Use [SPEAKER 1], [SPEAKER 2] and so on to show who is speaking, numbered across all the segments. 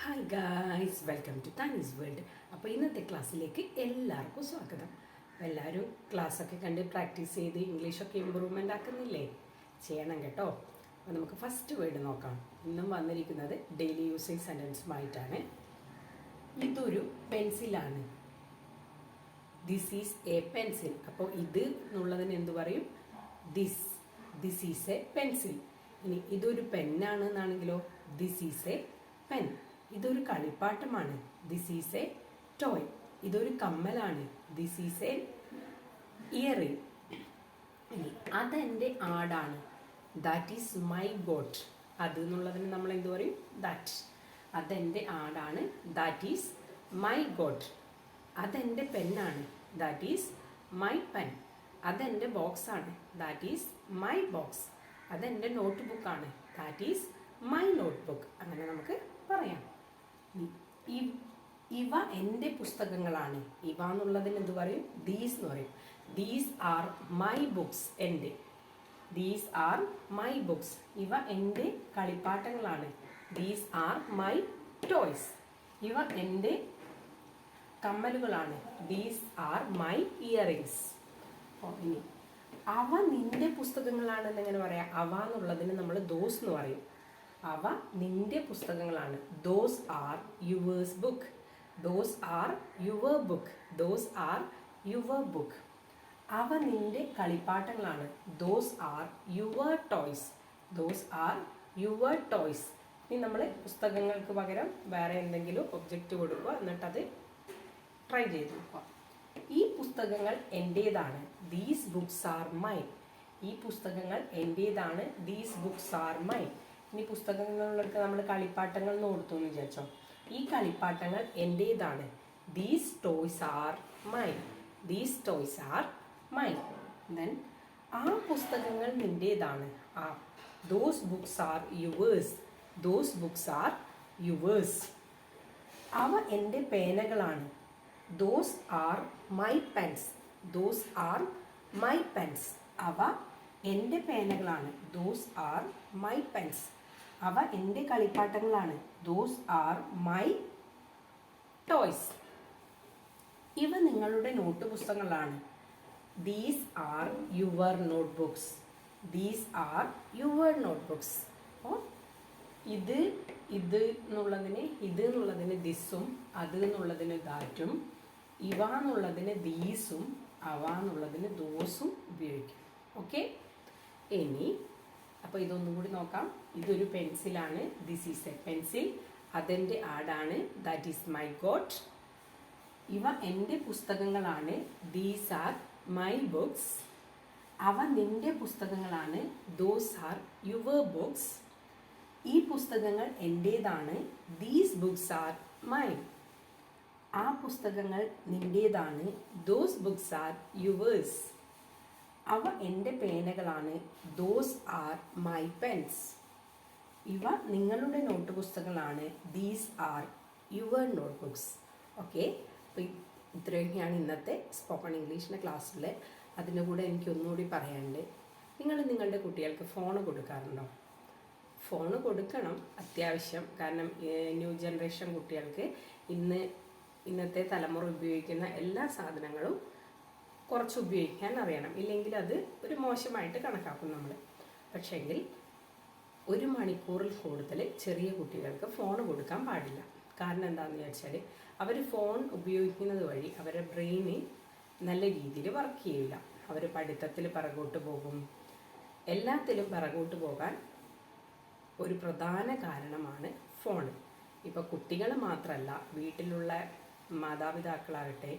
[SPEAKER 1] Hi guys, welcome to താനീസ് world. അപ്പോൾ ഇന്നത്തെ ക്ലാസ്സിലേക്ക് എല്ലാവർക്കും സ്വാഗതം. എല്ലാവരും ക്ലാസ്സൊക്കെ കണ്ട് പ്രാക്ടീസ് ചെയ്ത് ഇംഗ്ലീഷൊക്കെ ഇമ്പ്രൂവ്മെൻ്റ് ആക്കുന്നില്ലേ? ചെയ്യണം കേട്ടോ. അപ്പോൾ നമുക്ക് ഫസ്റ്റ് വേർഡ് നോക്കാം. ഇന്നും വന്നിരിക്കുന്നത് ഡെയിലി യൂസേജ് സെൻറ്റൻസുമായിട്ടാണ്. ഇതൊരു പെൻസിലാണ്. This is a pencil. അപ്പോൾ ഇത് എന്നുള്ളതിന് എന്ത് പറയും? This is a pencil. ഇനി ഇതൊരു പെന്നാണ് എന്നാണെങ്കിലോ ദിസ് ഈസ് എ പെൻ. ഇതൊരു കളിപ്പാട്ടമാണ്. This is a toy. ഇതൊരു കമ്മലാണ്. This is a earring. ഇനി അതെൻ്റെ ആടാണ്. That is my goat. അത് എന്നുള്ളതിന് നമ്മൾ എന്ത് പറയും? ദാറ്റ്. അതെൻ്റെ ആടാണ്. That is my goat. അതെൻ്റെ പെന്നാണ്. That is my pen. അതെൻ്റെ ബോക്സാണ്. That is my box. അതെൻ്റെ നോട്ട് ബുക്കാണ്. That is my note book. അങ്ങനെ നമുക്ക് പറയാം. ഇവ എൻ്റെ പുസ്തകങ്ങളാണ്. ഇവ എന്നുള്ളതിന് എന്ത് പറയും? ദീസ് എന്ന് പറയും. These are my books. എൻ്റെ. These are my books. ഇവ എൻ്റെ കളിപ്പാട്ടങ്ങളാണ്. These are my toys. ഇവ എൻ്റെ കമ്മലുകളാണ്. These are my earrings. ഇനി അവ നിന്റെ പുസ്തകങ്ങളാണെന്ന് എങ്ങനെ പറയാം? അവ എന്നുള്ളതിന് നമ്മൾ ദോസ് എന്ന് പറയും. അവ നിന്റെ പുസ്തകങ്ങളാണ്. Those are yours book. Those are your book. Those are your book. അവ നിന്റെ കളിപ്പാട്ടങ്ങളാണ്. Those are your toys. Those are your toys. ഇനി നമ്മൾ പുസ്തകങ്ങൾക്ക് പകരം വേറെ എന്തെങ്കിലും ഒബ്ജക്റ്റ് കൊടുക്കുക, എന്നിട്ടത് ട്രൈ ചെയ്ത് നോക്കുക. ഈ പുസ്തകങ്ങൾ എൻ്റേതാണ്. These books are mine. ഈ പുസ്തകങ്ങൾ എൻ്റേതാണ്. These books are mine. ഇനി പുസ്തകങ്ങളിലൊക്കെ നമ്മൾ കളിപ്പാട്ടങ്ങൾ എന്ന് കൊടുത്തു എന്ന് വിചാരിച്ചോ. ഈ കളിപ്പാട്ടങ്ങൾ എൻ്റേതാണ്. These toys are mine. These toys are mine. Then ആ പുസ്തകങ്ങൾ നിൻ്റേതാണ്. ആ those books are yours. Those books are yours. അവ എൻ്റെ പേനകളാണ്. Those are my pens. Those are my pens. അവ എൻ്റെ പേനകളാണ്. Those are my pens. അവ എൻ്റെ കളിപ്പാട്ടങ്ങളാണ്. Those are my toys. ഇവ നിങ്ങളുടെ നോട്ട് പുസ്തകങ്ങളാണ്. These are your notebooks. These are your notebooks. അപ്പോൾ ഇത് എന്നുള്ളതിന് ദിസും, അത് എന്നുള്ളതിന് ദാറ്റും, ഇവ എന്നുള്ളതിന് ദീസും, അവ എന്നുള്ളതിന് ദോസും ഉപയോഗിക്കും. ഓക്കെ. ഇനി അപ്പോൾ ഇതൊന്നും കൂടി നോക്കാം. ഇതൊരു പെൻസിലാണ്. This is a pencil. അതെൻ്റെ ആടാണ്. That is my goat. ഇവ എൻ്റെ പുസ്തകങ്ങളാണ്. These are my books. അവ നിൻ്റെ പുസ്തകങ്ങളാണ്. Those are your books. ഈ പുസ്തകങ്ങൾ എൻ്റേതാണ്. These books are mine. ആ പുസ്തകങ്ങൾ നിൻ്റേതാണ്. Those books are yours. അവ എൻ്റെ പേനകളാണ്. Those are my pens. ഇവ നിങ്ങളുടെ നോട്ട് പുസ്തകങ്ങളാണ്. These are your notebooks. Okay. അപ്പോൾ ഇത്രയൊക്കെയാണ് ഇന്നത്തെ സ്പോക്കൺ ഇംഗ്ലീഷിൻ്റെ ക്ലാസ്സിൽ. അതിൻ്റെ കൂടെ എനിക്ക് ഒന്നുകൂടി പറയാനുണ്ട്. നിങ്ങൾ നിങ്ങളുടെ കുട്ടികൾക്ക് ഫോൺ കൊടുക്കാറുണ്ടോ? ഫോൺ കൊടുക്കണം അത്യാവശ്യം. കാരണം ന്യൂ ജനറേഷൻ കുട്ടികൾക്ക് ഇന്നത്തെ തലമുറ ഉപയോഗിക്കുന്ന എല്ലാ സാധനങ്ങളും കുറച്ച് ഉപയോഗിക്കാൻ അറിയണം. ഇല്ലെങ്കിൽ അത് ഒരു മോശമായിട്ട് കണക്കാക്കും നമ്മൾ. പക്ഷേങ്കിൽ 1 മണിക്കൂറിൽ കൂടുതൽ ചെറിയ കുട്ടികൾക്ക് ഫോൺ കൊടുക്കാൻ പാടില്ല. കാരണം എന്താണെന്ന് വെച്ചാൽ അവർ ഫോൺ ഉപയോഗിക്കുന്നത് വഴി അവരുടെ ബ്രെയിന് നല്ല രീതിയിൽ വർക്ക് ചെയ്യില്ല. അവർ പഠിത്തത്തിൽ പിറകോട്ട് പോകും. എല്ലാത്തിലും പിറകോട്ട് പോകാൻ ഒരു പ്രധാന കാരണമാണ് ഫോൺ. ഇപ്പോൾ കുട്ടികൾ മാത്രമല്ല, വീട്ടിലുള്ള മാതാപിതാക്കളാകട്ടെ,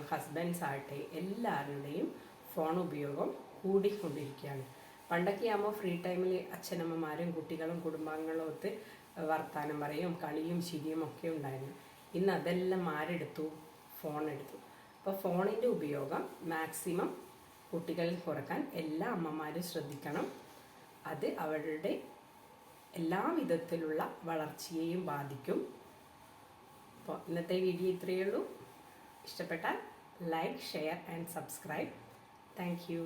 [SPEAKER 1] ഹസ്ബൻഡ്സ് ആകട്ടെ, എല്ലാവരുടെയും ഫോൺ ഉപയോഗം കൂടിക്കൊണ്ടിരിക്കുകയാണ്. പണ്ടൊക്കെ ആകുമ്പോൾ ഫ്രീ ടൈമിൽ അച്ഛനമ്മമാരും കുട്ടികളും കുടുംബാംഗങ്ങളും ഒത്ത് വർത്താനം പറയും, കളിയും ചിരിയും ഒക്കെ ഉണ്ടായിരുന്നു. ഇന്ന് അതെല്ലാം ആരെടുത്തു? ഫോൺ എടുത്തു. അപ്പോൾ ഫോണിൻ്റെ ഉപയോഗം മാക്സിമം കുട്ടികളിൽ കുറക്കാൻ എല്ലാ അമ്മമാരും ശ്രദ്ധിക്കണം. അത് അവരുടെ എല്ലാ വിധത്തിലുള്ള വളർച്ചയെയും ബാധിക്കും. അപ്പോൾ ഇന്നത്തെ വീഡിയോ ഇത്രയേ ഉള്ളൂ. ഇഷ്ടപ്പെട്ടാൽ like, share and subscribe. Thank you.